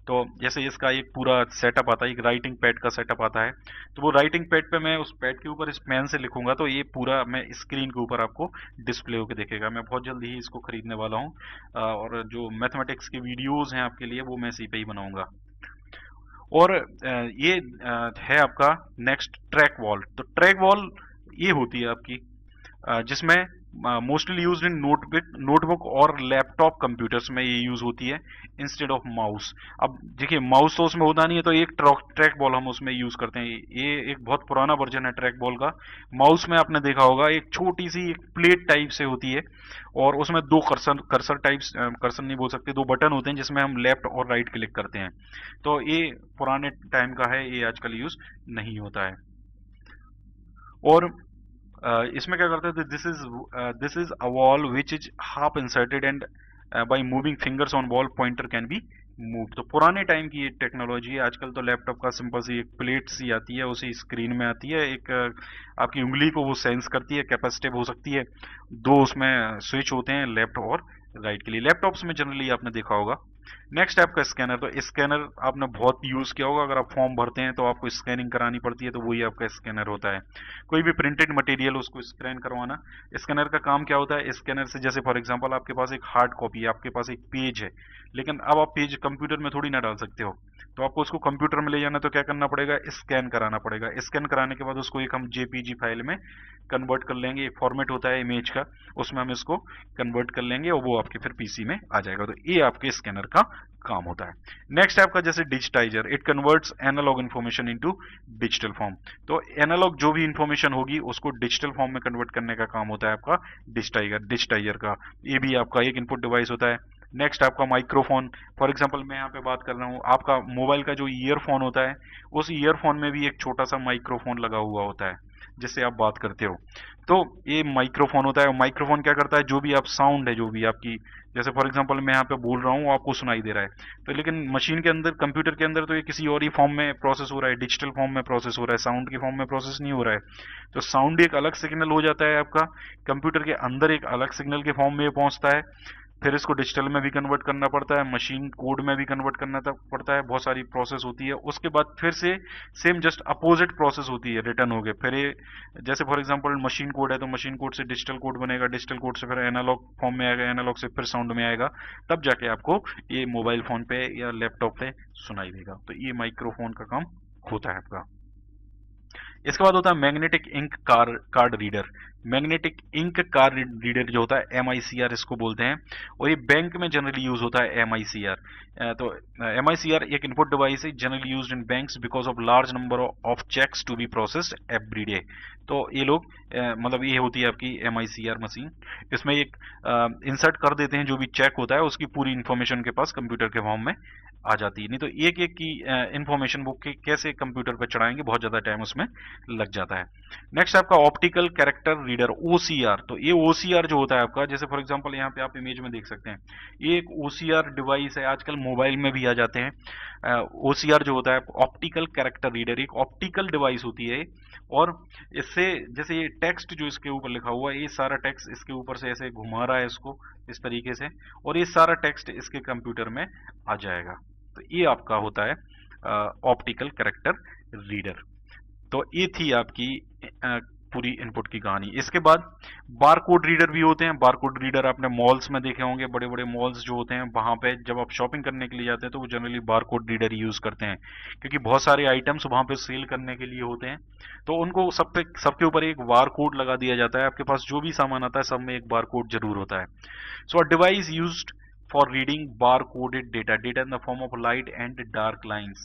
तो जैसे इसका एक पूरा सेटअप आता है, एक राइटिंग पैड का सेटअप आता है, तो वो राइटिंग पैड पे मैं उस पैड के ऊपर इस पेन से लिखूंगा तो ये पूरा मैं स्क्रीन के ऊपर आपको डिस्प्ले होकर दिखेगा। मैं बहुत जल्दी ही इसको खरीदने वाला हूँ और जो मैथमेटिक्स की वीडियोज हैं आपके लिए वो मैं इसी पे ही बनाऊंगा। और ये है आपका नेक्स्ट ट्रैक वॉल। तो ट्रैक वॉल ये होती है आपकी जिसमें मोस्टली यूज इन नोटबुक और लैपटॉप कंप्यूटर्स में ये यूज होती है इंस्टेड ऑफ माउस। अब देखिए माउस तो उसमें होता नहीं है, तो एक ट्रैक बॉल हम उसमें यूज करते हैं। ये एक बहुत पुराना वर्जन है ट्रैक बॉल का। माउस में आपने देखा होगा एक छोटी सी एक प्लेट टाइप से होती है और उसमें दो कर्सर टाइप्स, कर्सर नहीं बोल सकते, दो बटन होते हैं जिसमें हम लेफ्ट और राइट क्लिक करते हैं। तो ये पुराने टाइम का है, ये आजकल यूज नहीं होता है। और इसमें क्या करते हैं, this is a wall which is half inserted and by moving fingers on wall pointer can be move. तो पुराने टाइम की ये टेक्नोलॉजी है। आजकल तो लैपटॉप का सिंपल सी एक प्लेट सी आती है, उसी स्क्रीन में आती है, एक आपकी उंगली को वो सेंस करती है, कैपेसिटिव हो सकती है। दो उसमें स्विच होते हैं लेफ्ट और राइट के लिए। लैपटॉप्स में जनरली आपने देखा होगा। नेक्स्ट है आपका स्कैनर। तो स्कैनर आपने बहुत यूज किया होगा, अगर आप फॉर्म भरते हैं तो आपको स्कैनिंग करानी पड़ती है, तो वही आपका स्कैनर होता है। कोई भी प्रिंटेड मटेरियल उसको स्कैन करवाना। स्कैनर का काम क्या होता है, स्कैनर से जैसे फॉर एग्जांपल आपके पास एक हार्ड कॉपी है, आपके पास एक पेज है, लेकिन अब आप पेज कंप्यूटर में थोड़ी ना डाल सकते हो, तो आपको उसको कंप्यूटर में ले जाना, तो क्या करना पड़ेगा, स्कैन कराना पड़ेगा। स्कैन कराने के बाद उसको एक हम जेपीजी फाइल में कन्वर्ट कर लेंगे। एक फॉर्मेट होता है इमेज का, उसमें हम इसको कन्वर्ट कर लेंगे और वो आपके फिर पीसी में आ जाएगा। तो ये आपके स्कैनर का काम होता है। नेक्स्ट है आपका जैसे digitizer. It converts analog information into digital form. तो एनालॉग जो भी इंफॉर्मेशन होगी उसको डिजिटल फॉर्म में कन्वर्ट करने का काम होता है आपका डिजिटाइजर का। ये भी आपका एक इनपुट डिवाइस होता है। नेक्स्ट आपका माइक्रोफोन। फॉर एग्जांपल मैं यहाँ पे बात कर रहा हूँ, आपका मोबाइल का जो ईयरफोन होता है, उस ईयरफोन में भी एक छोटा सा माइक्रोफोन लगा हुआ होता है जिससे आप बात करते हो। तो ये माइक्रोफोन होता है। माइक्रोफोन क्या करता है, जो भी आप साउंड है, जो भी आपकी, जैसे फॉर एग्जांपल मैं यहाँ पे बोल रहा हूँ आपको सुनाई दे रहा है, तो लेकिन मशीन के अंदर, कंप्यूटर के अंदर तो ये किसी और ही फॉर्म में प्रोसेस हो रहा है, डिजिटल फॉर्म में प्रोसेस हो रहा है, साउंड की फॉर्म में प्रोसेस नहीं हो रहा है। तो साउंड एक अलग सिग्नल हो जाता है आपका, कंप्यूटर के अंदर एक अलग सिग्नल के फॉर्म में पहुंचता है, फिर इसको डिजिटल में भी कन्वर्ट करना पड़ता है, मशीन कोड में भी कन्वर्ट करना पड़ता है, बहुत सारी प्रोसेस होती है। उसके बाद फिर से सेम जस्ट अपोजिट प्रोसेस होती है रिटर्न हो गए। फिर ये जैसे फॉर एग्जांपल मशीन कोड है, तो मशीन कोड से डिजिटल कोड बनेगा, डिजिटल कोड से फिर एनालॉग फॉर्म में आएगा, एनालॉग से फिर साउंड में आएगा, तब जाके आपको ये मोबाइल फोन पे या लैपटॉप पे सुनाई देगा। तो ये माइक्रोफोन का काम होता है आपका। इसके बाद होता है magnetic ink card reader. Magnetic ink card reader जो होता है, MICR इसको बोलते हैं, और ये बैंक में जनरली यूज होता है MICR। तो MICR एक इनपुट डिवाइस है generally used in banks because of large number of cheques to be processed every day. तो ये लोग मतलब ये होती है आपकी MICR मशीन। इसमें एक इंसर्ट कर देते हैं जो भी चेक होता है, उसकी पूरी इंफॉर्मेशन के पास कंप्यूटर के फॉर्म में आ जाती है। नहीं तो एक एक की इंफॉर्मेशन बुक के कैसे कंप्यूटर पर चढ़ाएंगे, बहुत ज्यादा टाइम उसमें लग जाता है। नेक्स्ट आपका ऑप्टिकल कैरेक्टर रीडर, OCR। तो ये OCR जो होता है आपका, जैसे फॉर एग्जांपल यहाँ पे आप इमेज में देख सकते हैं, ये एक OCR डिवाइस है, आजकल मोबाइल में भी आ जाते हैं। OCR जो होता है ऑप्टिकल कैरेक्टर रीडर, एक ऑप्टिकल डिवाइस होती है, और इससे जैसे ये टेक्स्ट जो इसके ऊपर लिखा हुआ है, ये सारा टेक्स्ट इसके ऊपर से ऐसे घुमा रहा है इसको इस तरीके से, और ये सारा टेक्स्ट इसके कंप्यूटर में आ जाएगा। तो ये आपका होता है ऑप्टिकल कैरेक्टर रीडर। तो ये थी आपकी पूरी इनपुट की कहानी। इसके बाद बारकोड रीडर भी होते हैं। बारकोड रीडर आपने मॉल्स में देखे होंगे, बड़े बड़े मॉल्स जो होते हैं वहां पे जब आप शॉपिंग करने के लिए जाते हैं तो वो जनरली बारकोड रीडर ही यूज करते हैं, क्योंकि बहुत सारे आइटम्स वहां पे सेल करने के लिए होते हैं, तो उनको सबके ऊपर एक बार कोड लगा दिया जाता है। आपके पास जो भी सामान आता है सब में एक बार कोड जरूर होता है। So a device used for reading barcoded data in the form of light and dark lines.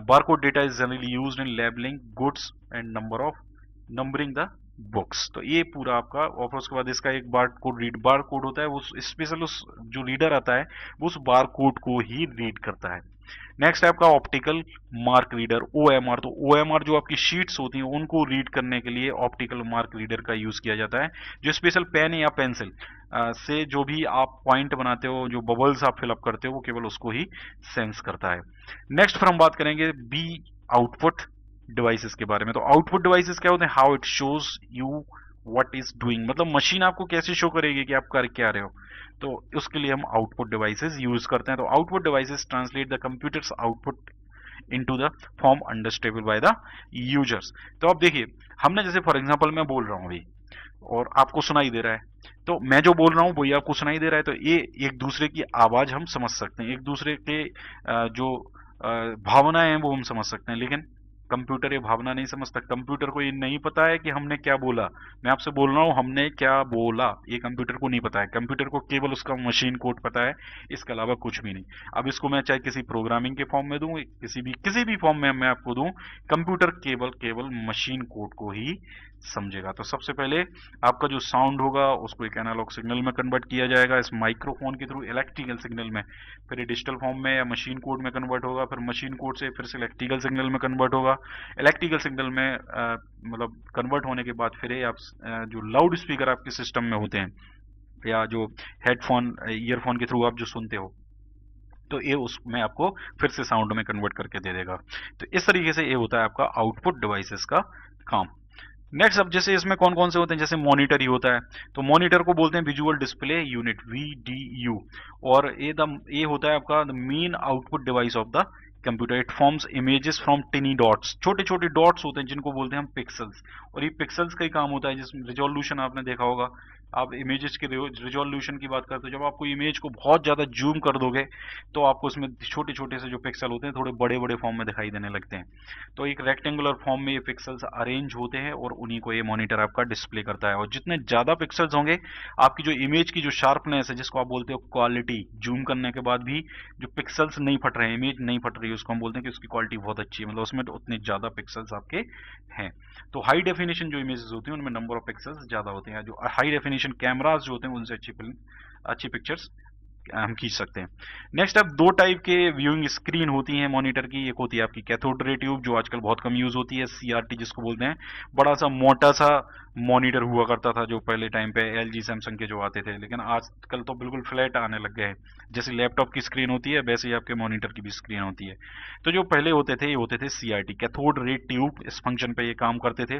Barcode data is generally used in labeling goods and numbering the books. तो ये पूरा आपका, और उसके बाद इसका एक बार कोड होता है, वो स्पेशल उस जो रीडर आता है वो उस बार कोड को ही रीड करता है। नेक्स्ट है आपका ऑप्टिकल मार्क रीडर, OMR। तो OMR जो आपकी शीट्स होती हैं उनको रीड करने के लिए ऑप्टिकल मार्क रीडर का यूज किया जाता है, जो स्पेशल पेन या पेंसिल से जो भी आप पॉइंट बनाते हो, जो बबल्स आप फिलअप करते हो, वो केवल उसको ही सेंस करता है। नेक्स्ट फिर हम बात करेंगे बी आउटपुट डिवाइसेस के बारे में। तो आउटपुट डिवाइसेस क्या होते हैं? How it shows you what is doing, मतलब मशीन आपको कैसे शो करेगी कि आप कर क्या रहे हो, तो उसके लिए हम आउटपुट डिवाइसेस यूज करते हैं। तो output devices translate the computers output into the form understandable by the users. तो अब देखिए, हमने जैसे फॉर एग्जांपल मैं बोल रहा हूं अभी और आपको सुनाई दे रहा है, तो मैं जो बोल रहा हूं वही आपको सुनाई दे रहा है, तो ये एक दूसरे की आवाज हम समझ सकते हैं, एक दूसरे के जो भावनाएं हैं वो हम समझ सकते हैं, लेकिन कंप्यूटर ये भावना नहीं समझता। कंप्यूटर को ये नहीं पता है कि हमने क्या बोला। मैं आपसे बोल रहा हूँ हमने क्या बोला, ये कंप्यूटर को नहीं पता है। कंप्यूटर को केवल उसका मशीन कोड पता है, इसके अलावा कुछ भी नहीं। अब इसको मैं चाहे किसी प्रोग्रामिंग के फॉर्म में दूं, किसी भी फॉर्म में मैं आपको दूं, कंप्यूटर केवल मशीन कोड को ही समझेगा। तो सबसे पहले आपका जो साउंड होगा उसको एक एनालॉग सिग्नल में कन्वर्ट किया जाएगा इस माइक्रोफोन के थ्रू इलेक्ट्रिकल सिग्नल में, फिर ये डिजिटल फॉर्म में या मशीन कोड में कन्वर्ट होगा, फिर मशीन कोड से फिर से इलेक्ट्रिकल सिग्नल में कन्वर्ट होगा। इलेक्ट्रिकल सिग्नल में मतलब कन्वर्ट होने के बाद फिर ये आप जो लाउड स्पीकर आपके सिस्टम में होते हैं या जो हेडफोन ईयरफोन के थ्रू आप जो सुनते हो, तो ये उसमें आपको फिर से साउंड में कन्वर्ट करके दे देगा। तो इस तरीके से ये होता है आपका आउटपुट डिवाइसेस का काम। नेक्स्ट, अब जैसे इसमें कौन कौन से होते हैं, जैसे मॉनिटर ही होता है, तो मॉनिटर को बोलते हैं विजुअल डिस्प्ले यूनिट, VDU। और ये होता है आपका the main output device of the computer. It forms images from टिनी dots, छोटे छोटे डॉट्स होते हैं जिनको बोलते हैं हम पिक्सल्स, और ये पिक्सल्स का ही काम होता है। जिसमें रिजोल्यूशन आपने देखा होगा, आप इमेजेस के रिजोल्यूशन की बात करते हो, जब आपको इमेज को बहुत ज्यादा जूम कर दोगे तो आपको उसमें छोटे छोटे से जो पिक्सल होते हैं थोड़े बड़े बड़े फॉर्म में दिखाई देने लगते हैं। तो एक रेक्टेंगुलर फॉर्म में ये पिक्सल्स अरेंज होते हैं और उन्हीं को ये मॉनिटर आपका डिस्प्ले करता है। और जितने ज्यादा पिक्सल्स होंगे, आपकी जो इमेज की जो शार्पनेस है, जिसको आप बोलते हो क्वालिटी, जूम करने के बाद भी जो पिक्सल्स नहीं फट रहे हैं, इमेज नहीं फट रही है, उसको हम बोलते हैं कि उसकी क्वालिटी बहुत अच्छी है, मतलब उसमें तो उतने ज्यादा पिक्सल्स आपके हैं। तो हाई डेफिनेशन जो इमेजेस होती हैं उनमें नंबर ऑफ पिक्सल्स ज्यादा होते हैं। जो हाई डेफिनेशन कैमरास जो होते हैं उनसे अच्छी पिक्चर्स हम खींच सकते हैं। नेक्स्ट, अब दो टाइप के व्यूइंग स्क्रीन होती हैं मॉनिटर की। एक होती है आपकी कैथोड रे ट्यूब, जो आजकल बहुत कम यूज होती है, CRT जिसको बोलते हैं। बड़ा सा मोटा सा मॉनिटर हुआ करता था जो पहले टाइम पे LG सैमसंग के जो आते थे, लेकिन आजकल तो बिल्कुल फ्लैट आने लग गए हैं। जैसे लैपटॉप की स्क्रीन होती है वैसे ही आपके मॉनिटर की भी स्क्रीन होती है। तो जो पहले होते थे ये होते थे CRT, कैथोड रे ट्यूब, इस फंक्शन पे ये काम करते थे,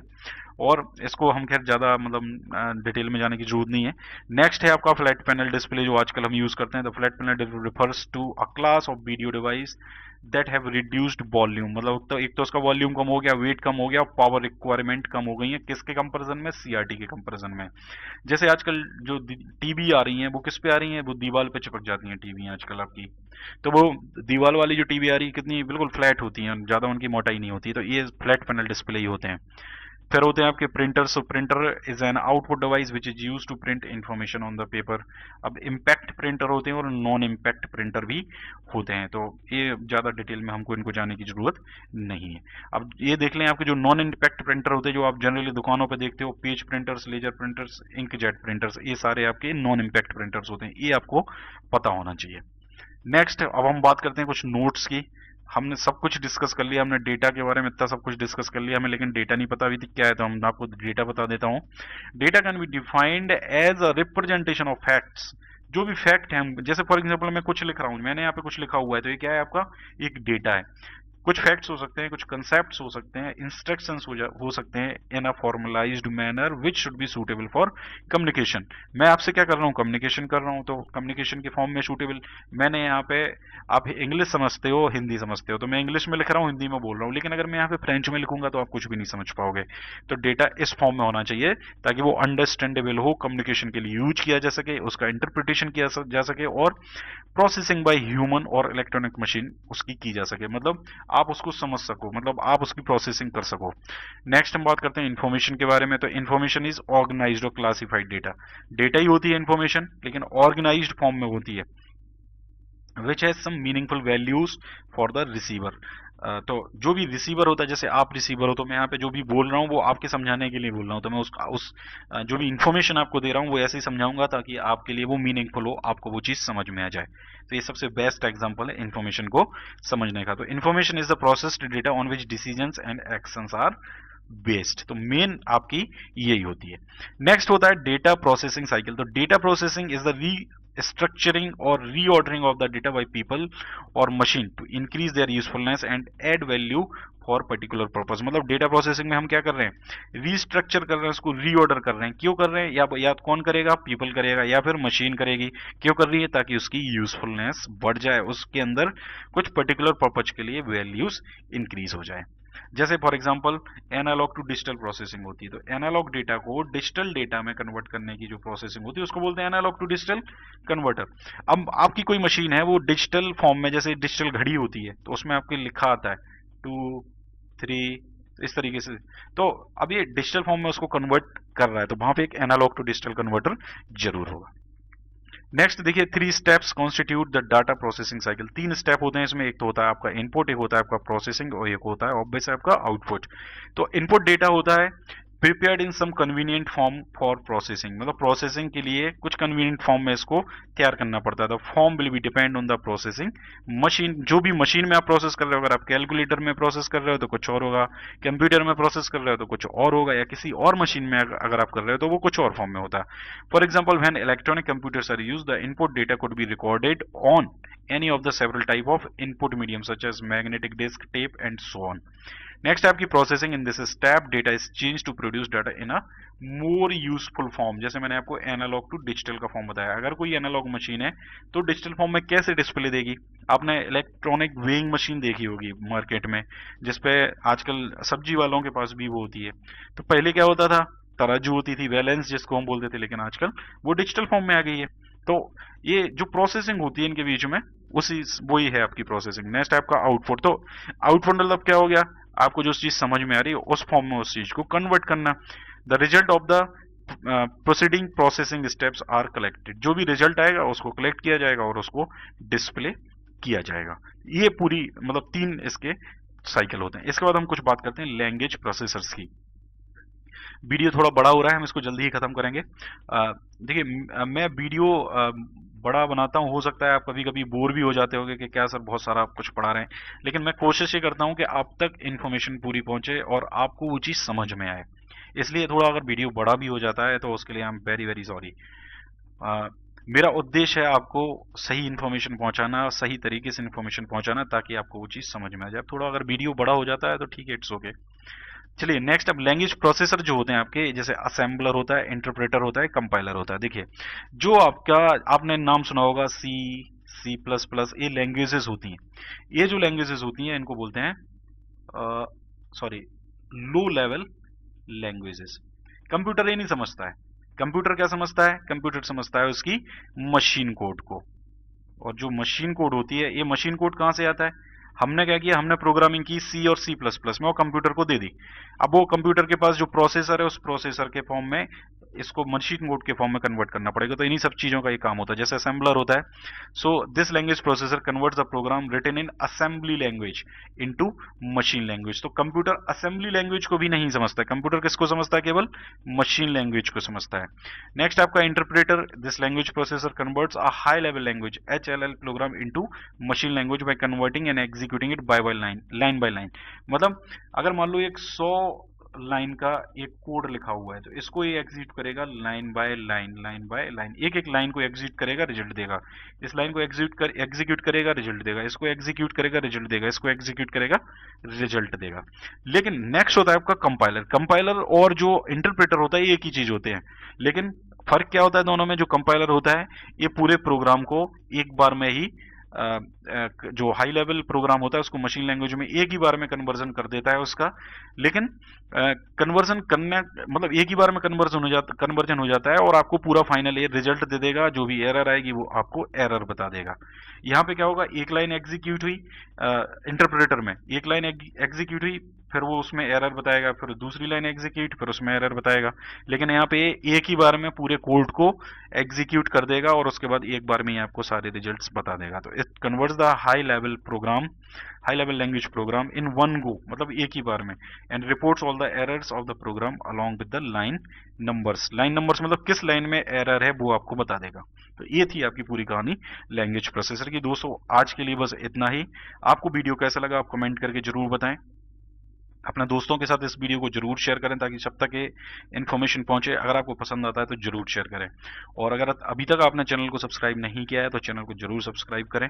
और इसको हम खैर ज्यादा मतलब डिटेल में जाने की जरूरत नहीं है। नेक्स्ट है आपका फ्लैट पैनल डिस्प्ले, जो आजकल हम यूज करते हैं। The flat panel refers to a class of video device that have reduced volume, मतलब तो एक तो उसका वॉल्यूम कम हो गया, वेट कम हो गया, पावर रिक्वायरमेंट कम हो गई है। किसके कंपैरिजन में? CRT के कंपैरिजन में। जैसे आजकल जो टीवी आ रही हैं वो किस पे आ रही हैं? वो दीवार पे चिपक जाती हैं टीवी आजकल आपकी। तो वो दीवार वाली जो टीवी आ रही है कितनी बिल्कुल फ्लैट होती हैं, ज्यादा उनकी मोटाई नहीं होती, तो ये फ्लैट पैनल डिस्प्ले ही होते हैं। फिर होते हैं आपके printers. Printer is an output device which is use to print information on the paper. अब इम्पैक्ट प्रिंटर होते हैं और नॉन इम्पैक्ट प्रिंटर भी होते हैं, तो ये ज्यादा डिटेल में हमको इनको जाने की जरूरत नहीं है। अब ये देख लें, आपके जो नॉन इम्पैक्ट प्रिंटर होते हैं, जो आप जनरली दुकानों पे देखते हो, page printers, laser printers, inkjet printers, ये सारे आपके नॉन इम्पैक्ट प्रिंटर्स होते हैं, ये आपको पता होना चाहिए। नेक्स्ट, अब हम बात करते हैं कुछ नोट्स की। हमने सब कुछ डिस्कस कर लिया, हमने डेटा के बारे में इतना सब कुछ डिस्कस कर लिया, हमें लेकिन डेटा नहीं पता अभी तक क्या है, तो हम आपको डेटा बता देता हूँ। Data can be defined as a representation of facts. जो भी फैक्ट है, जैसे फॉर एग्जांपल मैं कुछ लिख रहा हूँ, मैंने यहाँ पे कुछ लिखा हुआ है, तो ये क्या है आपका? एक डेटा है। कुछ फैक्ट्स हो सकते हैं, कुछ कंसेप्ट्स हो सकते हैं, इंस्ट्रक्शंस हो सकते हैं in a formalised manner which should be suitable for communication. मैं आपसे क्या कर रहा हूँ? कम्युनिकेशन कर रहा हूँ, तो कम्युनिकेशन के फॉर्म में सूटेबल। मैंने यहाँ पे, आप इंग्लिश समझते हो, हिंदी समझते हो, तो मैं इंग्लिश में लिख रहा हूँ, हिंदी में बोल रहा हूँ, लेकिन अगर मैं यहाँ पे फ्रेंच में लिखूंगा तो आप कुछ भी नहीं समझ पाओगे। तो डेटा इस फॉर्म में होना चाहिए ताकि वो अंडरस्टैंडेबल हो, कम्युनिकेशन के लिए यूज किया जा सके, उसका इंटरप्रिटेशन किया जा सके, और प्रोसेसिंग बाय ह्यूमन और इलेक्ट्रॉनिक मशीन उसकी की जा सके, मतलब आप उसको समझ सको, मतलब आप उसकी प्रोसेसिंग कर सको। नेक्स्ट हम बात करते हैं इंफॉर्मेशन के बारे में। तो इंफॉर्मेशन इज ऑर्गेनाइज्ड और क्लासिफाइड डेटा। डेटा ही होती है इंफॉर्मेशन, लेकिन ऑर्गेनाइज्ड फॉर्म में होती है। Which has some meaningful values for the receiver. तो जो भी रिसीवर होता है, जैसे आप रिसीवर हो तो मैं यहाँ पे जो भी बोल रहा हूँ वो आपके समझाने के लिए बोल रहा हूँ, तो मैं जो भी इंफॉर्मेशन आपको दे रहा हूँ वो ऐसे ही समझाऊंगा ताकि आपके लिए वो मीनिंगफुल हो, आपको वो चीज समझ में आ जाए। तो ये सबसे बेस्ट एग्जांपल है इन्फॉर्मेशन को समझने का। तो information is the processed data on which decisions and actions are based. तो मेन आपकी यही होती है। नेक्स्ट होता है डेटा प्रोसेसिंग साइकिल। तो data processing is the restructuring और reordering of the data by people और machine to increase their usefulness and add value for particular purpose. मतलब डेटा प्रोसेसिंग में हम क्या कर रहे हैं, रीस्ट्रक्चर कर रहे हैं, उसको रीऑर्डर कर रहे हैं। क्यों कर रहे हैं, या तो कौन करेगा, पीपल करेगा या फिर मशीन करेगी। क्यों कर रही है, ताकि उसकी यूजफुलनेस बढ़ जाए, उसके अंदर कुछ पर्टिकुलर पर्पज के लिए वैल्यूज इंक्रीज हो जाए। जैसे for example analog to digital processing होती है, तो एनालॉग डेटा को डिजिटल डेटा में कन्वर्ट करने की जो प्रोसेसिंग होती है उसको बोलते हैं एनालॉग टू डिजिटल कन्वर्टर। अब आपकी कोई मशीन है वो डिजिटल फॉर्म में, जैसे डिजिटल घड़ी होती है तो उसमें आपके लिखा आता है 2 3 इस तरीके से, तो अब ये डिजिटल फॉर्म में उसको कन्वर्ट कर रहा है, तो वहां पे एक एनालॉग टू डिजिटल कन्वर्टर जरूर होगा। नेक्स्ट देखिए, 3 steps constitute the data processing cycle. 3 step होते हैं इसमें, एक तो होता है आपका इनपुट, एक होता है आपका प्रोसेसिंग और एक होता है ऑब्वियस आपका आउटपुट। तो इनपुट डेटा होता है prepared in some convenient form for processing, मतलब प्रोसेसिंग के लिए कुछ कन्वीनियंट फॉर्म में इसको तैयार करना पड़ता है। तो form will be depend on the processing machine. जो भी मशीन में आप प्रोसेस कर रहे हो, अगर आप कैलकुलेटर में प्रोसेस कर रहे हो तो कुछ और होगा, कंप्यूटर में प्रोसेस कर रहे हो तो कुछ और होगा, या किसी और मशीन में अगर आप कर रहे हो तो वो कुछ और फॉर्म में होता है। For example when electronic computers are used, the input data could be recorded on any of the several type of input medium such as magnetic disk, tape and so on. Next आपकी processing. In this step data is change to produce data in a more useful form. जैसे मैंने आपको analogue to digital का form बताया, अगर कोई analogue machine है तो डिजिटल फॉर्म में कैसे डिस्प्ले देगी। आपने इलेक्ट्रॉनिक वेइंग मशीन देखी होगी मार्केट में, जिसपे आजकल सब्जी वालों के पास भी वो होती है। तो पहले क्या होता था, तराजू होती थी, बैलेंस जिसको हम बोलते थे, लेकिन आजकल वो डिजिटल फॉर्म में आ गई है। तो ये जो प्रोसेसिंग होती है इनके बीच में, उसी वही है आपकी प्रोसेसिंग। नेक्स्ट आपका आउटपुट। तो आउटपुट मतलब क्या हो गया, आपको जो चीज समझ में आ रही है उस फॉर्म में उस चीज को कन्वर्ट करना। The result of the proceeding processing steps are collected. जो भी रिजल्ट आएगा उसको कलेक्ट किया जाएगा और उसको डिस्प्ले किया जाएगा। ये पूरी मतलब 3 इसके साइकिल होते हैं। इसके बाद हम कुछ बात करते हैं लैंग्वेज प्रोसेसर्स की। वीडियो थोड़ा बड़ा हो रहा है, हम इसको जल्दी ही खत्म करेंगे। देखिए, मैं वीडियो बड़ा बनाता हूँ, हो सकता है आप कभी कभी बोर भी हो जाते होंगे कि क्या सर बहुत सारा आप कुछ पढ़ा रहे हैं, लेकिन मैं कोशिश ये करता हूँ कि आप तक इन्फॉर्मेशन पूरी पहुंचे और आपको वो चीज़ समझ में आए। इसलिए थोड़ा अगर वीडियो बड़ा भी हो जाता है तो उसके लिए I am very very sorry. मेरा उद्देश्य है आपको सही इन्फॉर्मेशन पहुंचाना, सही तरीके से इन्फॉर्मेशन पहुंचाना, ताकि आपको वो चीज़ समझ में आ जाए। थोड़ा अगर वीडियो बड़ा हो जाता है तो ठीक है, इट्स ओके। चलिए नेक्स्ट, अब लैंग्वेज प्रोसेसर जो होते हैं आपके, जैसे असेंबलर होता है, इंटरप्रेटर होता है, कंपाइलर होता है। देखिए, जो आपका आपने नाम सुना होगा सी, सी प्लस प्लस, ये लैंग्वेजेस होती हैं। ये जो लैंग्वेजेस होती हैं इनको बोलते हैं sorry low level languages. Computer ये नहीं समझता है। कंप्यूटर क्या समझता है, कंप्यूटर समझता है उसकी मशीन कोड को। और जो मशीन कोड होती है, ये मशीन कोड कहां से आता है, हमने क्या किया, हमने प्रोग्रामिंग की सी और सी प्लस प्लस में और कंप्यूटर को दे दी। अब वो कंप्यूटर के पास जो प्रोसेसर है उस प्रोसेसर के फॉर्म में इसको मशीन कोड के फॉर्म में कन्वर्ट करना पड़ेगा। तो इन्हीं सब चीजों का ये काम होता है। जैसे असेंबलर होता है, so this language processor converts the program written in assembly language into machine language. तो कंप्यूटर असेंबली लैंग्वेज को भी नहीं समझता है, कंप्यूटर किसको समझता है, केवल मशीन लैंग्वेज को समझता है। नेक्स्ट आपका interpreter. This language processor converts a high level language HLL programme into machine language by converting and executing it by line by line. मतलब अगर मान लो एक 100 लाइन का एक कोड लिखा हुआ है, तो इसको ये एग्जीक्यूट करेगा line by line, line by line, एक एक लाइन को एग्जीक्यूट करेगा, रिजल्ट देगा। इस लाइन को एग्जीक्यूट करेगा, रिजल्ट देगा। इसको एग्जीक्यूट करेगा, रिजल्ट देगा। इसको एग्जीक्यूट करेगा, रिजल्ट देगा। लेकिन नेक्स्ट होता है आपका कंपाइलर। कंपाइलर और जो इंटरप्रेटर होता है ये एक ही चीज होते हैं, लेकिन फर्क क्या होता है दोनों में। जो कंपाइलर होता है ये पूरे प्रोग्राम को एक बार में ही जो हाई लेवल प्रोग्राम होता है उसको मशीन लैंग्वेज में एक ही बार में कन्वर्जन कर देता है उसका। लेकिन कन्वर्जन करने मतलब एक ही बार में कन्वर्जन हो जाता है और आपको पूरा फाइनल ये रिजल्ट दे देगा। जो भी एरर आएगी वो आपको एरर बता देगा। यहाँ पे क्या होगा, एक लाइन एग्जीक्यूट हुई इंटरप्रेटर में, एक लाइन एग्जीक्यूट हुई फिर वो उसमें एरर बताएगा, फिर दूसरी लाइन एग्जीक्यूट, फिर उसमें एरर बताएगा। लेकिन यहाँ पे एक ही बार में पूरे कोड को एग्जीक्यूट कर देगा और उसके बाद एक बार में ही आपको सारे रिजल्ट्स बता देगा। तो it converts the high level program, high level language program in one go, मतलब एक ही बार में, and reports all the errors of the program along with the line numbers. Line numbers मतलब किस लाइन में एरर है वो आपको बता देगा। तो ये थी आपकी पूरी कहानी लैंग्वेज प्रोसेसर की। दोस्तों आज के लिए बस इतना ही। आपको वीडियो कैसा लगा आप कमेंट करके जरूर बताएं। अपने दोस्तों के साथ इस वीडियो को जरूर शेयर करें ताकि सब तक ये इन्फॉर्मेशन पहुंचे। अगर आपको पसंद आता है तो जरूर शेयर करें, और अगर अभी तक आपने चैनल को सब्सक्राइब नहीं किया है तो चैनल को जरूर सब्सक्राइब करें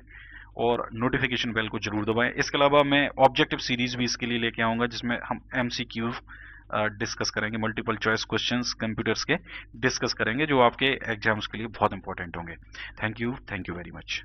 और नोटिफिकेशन बेल को जरूर दबाएं। इसके अलावा मैं ऑब्जेक्टिव सीरीज भी इसके लिए लेके आऊंगा जिसमें हम MCQ डिस्कस करेंगे, मल्टीपल चॉइस क्वेश्चंस कंप्यूटर्स के डिस्कस करेंगे जो आपके एग्जाम्स के लिए बहुत इंपॉर्टेंट होंगे। Thank you very much.